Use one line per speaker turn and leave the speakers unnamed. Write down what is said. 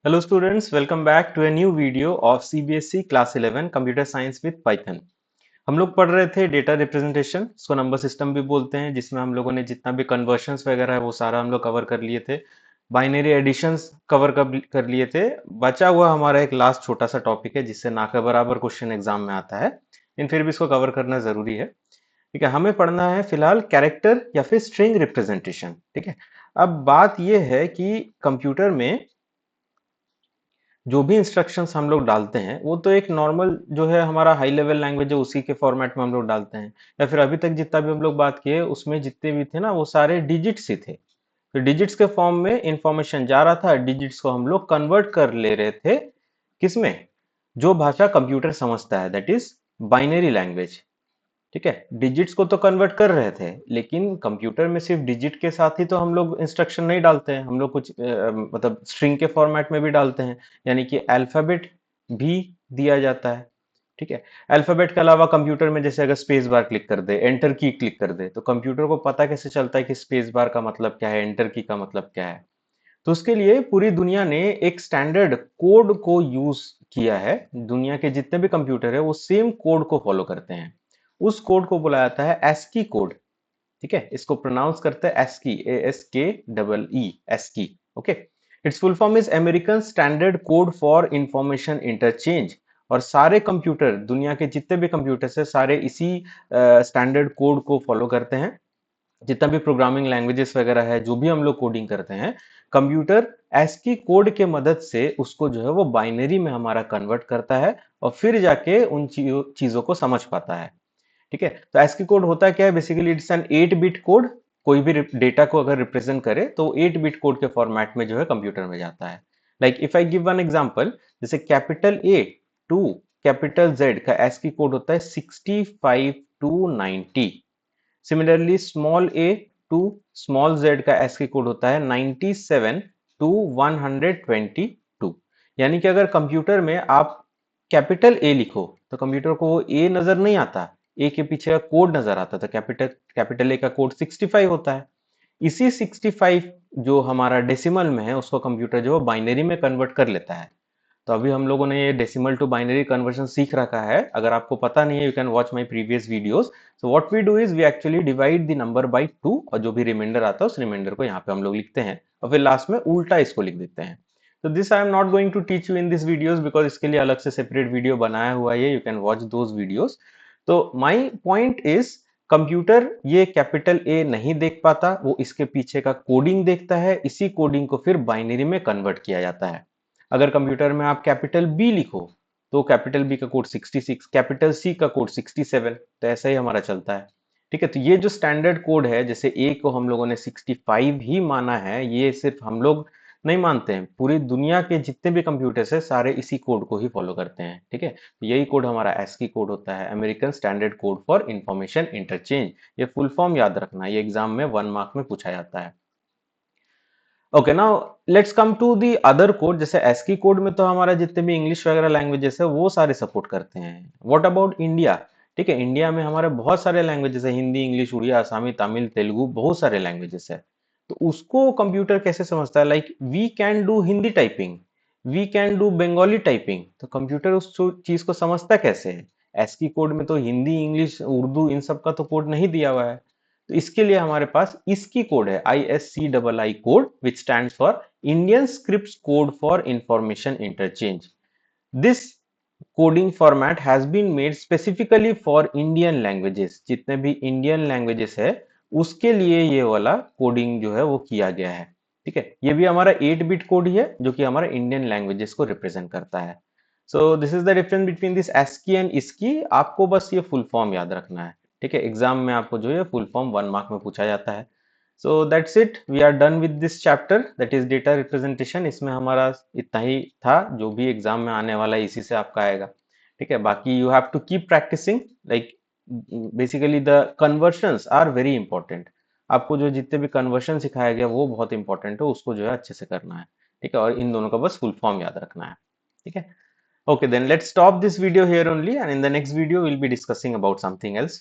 Hello students, welcome back to a new video of CBSE Class 11 Computer Science with Python। हम लोग पढ़ रहे थे डेटा रिप्रेजेंटेशन, इसको नंबर सिस्टम भी बोलते हैं, जिसमें हम लोगों ने जितना भी कन्वर्शंस वगैरह है वो सारा हम लोग कवर कर लिए थे। बाइनरी एडिशंस कवर कर लिए थे। बचा हुआ हमारा एक लास्ट छोटा सा टॉपिक है जिससे ना के बराबर क्वेश्चन एग्जाम में आता है, लेकिन फिर भी इसको कवर करना जरूरी है। ठीक है, हमें पढ़ना है फिलहाल कैरेक्टर या फिर स्ट्रिंग रिप्रेजेंटेशन। ठीक है, अब बात यह है कि कंप्यूटर में जो भी इंस्ट्रक्शंस हम लोग डालते हैं वो तो एक नॉर्मल जो है हमारा हाई लेवल लैंग्वेज है उसी के फॉर्मेट में हम लोग डालते हैं, या फिर अभी तक जितना भी हम लोग बात किए उसमें जितने भी थे ना वो सारे डिजिट्स ही थे। तो डिजिट्स के फॉर्म में इंफॉर्मेशन जा रहा था, डिजिट्स को हम लोग कन्वर्ट कर ले रहे थे किसमें, जो भाषा कंप्यूटर समझता है, दैट इज बाइनरी लैंग्वेज। ठीक है, डिजिट्स को तो कन्वर्ट कर रहे थे, लेकिन कंप्यूटर में सिर्फ डिजिट के साथ ही तो हम लोग इंस्ट्रक्शन नहीं डालते हैं, हम लोग कुछ मतलब स्ट्रिंग के फॉर्मेट में भी डालते हैं, यानी कि अल्फाबेट भी दिया जाता है। ठीक है, अल्फाबेट के अलावा कंप्यूटर में जैसे अगर स्पेस बार क्लिक कर दे, एंटर की क्लिक कर दे, तो कंप्यूटर को पता कैसे चलता है कि स्पेस बार का मतलब क्या है, एंटर की का मतलब क्या है। तो उसके लिए पूरी दुनिया ने एक स्टैंडर्ड कोड को यूज किया है। दुनिया के जितने भी कंप्यूटर है वो सेम कोड को फॉलो करते हैं। उस कोड को बुलाया जाता है एस्की कोड। ठीक है, इसको प्रोनाउंस करते हैं ASCII, ASKEE, ASCII. Okay, it's full form is American standard code for information interchange. और सारे कंप्यूटर, दुनिया के जितने भी कंप्यूटर है, सारे इसी स्टैंडर्ड कोड को फॉलो करते हैं। जितना भी प्रोग्रामिंग लैंग्वेजेस वगैरह है, जो भी हम लोग कोडिंग करते हैं, कंप्यूटर एस्की कोड के मदद से उसको जो है वो बाइनरी में हमारा कन्वर्ट करता है और फिर जाके उन चीजों को समझ पाता है। ठीक है, तो ASCII कोड होता क्या है, basically it's an 8 bit code. कोई भी डेटा को अगर रिप्रेजेंट करे तो 8 बिट कोड के फॉर्मेट में जो है कंप्यूटर में जाता है। Like if I give one example, जैसे capital A to capital Z का ASCII कोड होता है 65 to 90। Similarly small A to small Z का ASCII कोड होता है 97 टू 122। यानी कि अगर कंप्यूटर में आप कैपिटल ए लिखो तो कंप्यूटर को वो ए नजर नहीं आता, ए के पीछे का कोड नजर आता था। कैपिटल कैपिटल ए का कोड 65 होता है। इसी 65 जो हमारा डेसिमल में है उसको कंप्यूटर जो बाइनरी में कन्वर्ट कर लेता है। तो अभी हम लोगों ने ये डेसिमल टू बाइनरी कन्वर्जन सीख रखा है। अगर आपको पता नहीं है, you can watch my previous videos. So what we do is we actually divide the number by 2, और जो भी रिमाइंडर आता है उस रिमाइंडर को यहाँ पे हम लोग लिखते हैं और फिर लास्ट में उल्टा इसको लिख देते हैं। तो this I am not going to teach you in this videos, because इसके लिए अलग से सेपरेट वीडियो बनाया हुआ है, you can watch those videos. तो माई पॉइंट इज, कंप्यूटर ये कैपिटल ए नहीं देख पाता, वो इसके पीछे का कोडिंग देखता है, इसी कोडिंग को फिर बाइनरी में कन्वर्ट किया जाता है। अगर कंप्यूटर में आप कैपिटल बी लिखो तो कैपिटल बी का कोड 66, कैपिटल सी का कोड 67, तो ऐसा ही हमारा चलता है। ठीक है, तो ये जो स्टैंडर्ड कोड है, जैसे ए को हम लोगों ने 65 ही माना है, ये सिर्फ हम लोग नहीं मानते हैं, पूरी दुनिया के जितने भी कंप्यूटर्स है सारे इसी कोड को ही फॉलो करते हैं। ठीक है, तो यही कोड हमारा एस्की कोड होता है, American standard code for information interchange. ये फुल फॉर्म याद रखना, ये एग्जाम में 1 मार्क में पूछा जाता है। Okay, now let's come to the other code. जैसे एस्की कोड में तो हमारा जितने भी इंग्लिश वगैरह लैंग्वेजेस है वो सारे सपोर्ट करते हैं। What about India? ठीक है, इंडिया में हमारे बहुत सारे लैंग्वेजेस है, हिंदी, इंग्लिश, उड़िया, असमी, तमिल, तेलुगु, बहुत सारे लैंग्वेजेस है। तो उसको कंप्यूटर कैसे समझता है? Like we can do Hindi typing, we can do Bengali typing, तो कंप्यूटर उस चीज को समझता कैसे है? एस्की कोड में तो हिंदी, इंग्लिश, उर्दू इन सब का तो कोड नहीं दिया हुआ है। तो इसके लिए हमारे पास इसकी कोड है, ISCII code, which stand for Indian script code for information interchange. This coding format has been made specifically for Indian languages. जितने भी इंडियन लैंग्वेजेस है उसके लिए ये वाला कोडिंग जो है वो किया गया है। ठीक है, ये भी हमारा 8 बिट कोड ही है जो कि हमारा इंडियन लैंग्वेजेस को रिप्रेजेंट करता है। So this is the difference between this ASCII and इसकी। आपको बस ये फुल फॉर्म याद रखना है। ठीक है, एग्जाम में आपको जो है फुल फॉर्म 1 मार्क में पूछा जाता है। So that's it, we are done with this chapter, that is data representation. इसमें हमारा इतना ही था, जो भी एग्जाम में आने वाला है इसी से आपका आएगा। ठीक है, बाकी you have to keep practicing. Like basically the conversions are very important. आपको जो जितने भी कन्वर्शन सिखाया गया वो बहुत इंपॉर्टेंट है, उसको जो है अच्छे से करना है। ठीक है, और इन दोनों का बस फुल फॉर्म याद रखना है। ठीक है, okay, then let's stop this video here only, and in the next video we'll be discussing about something else.